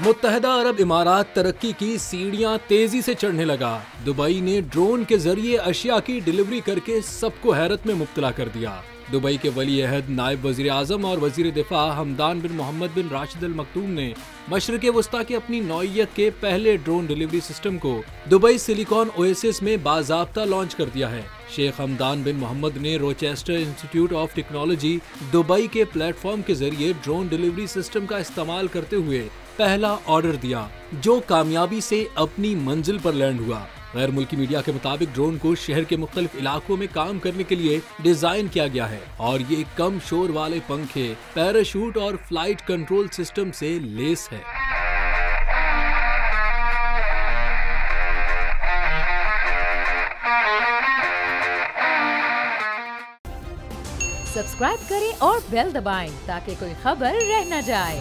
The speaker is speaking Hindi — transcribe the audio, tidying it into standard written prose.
मुत्तहदा अरब इमारात तरक्की की सीढ़ियां तेजी से चढ़ने लगा। दुबई ने ड्रोन के जरिए अशिया की डिलीवरी करके सबको हैरत में मुब्तला कर दिया। दुबई के वली अहद नायब वजीर आजम और वजीर दिफा हमदान बिन मोहम्मद बिन राशिद अल मखदूम ने मशरिक़ वस्ता के अपनी नौइयत के पहले ड्रोन डिलीवरी सिस्टम को दुबई सिलिकॉन ओएसिस में बाज़ाब्ता लॉन्च कर दिया है। शेख हमदान बिन मोहम्मद ने Rochester institute of technology Dubai के प्लेटफॉर्म के जरिए ड्रोन डिलीवरी सिस्टम का इस्तेमाल करते हुए पहला ऑर्डर दिया, जो कामयाबी से अपनी मंजिल पर लैंड हुआ। गैर मुल्की मीडिया के मुताबिक ड्रोन को शहर के मुख्तलिफ इलाकों में काम करने के लिए डिजाइन किया गया है और ये कम शोर वाले पंखे, पैराशूट और फ्लाइट कंट्रोल सिस्टम से लेस है। सब्सक्राइब करें और बेल दबाएं ताकि कोई खबर रह न जाए।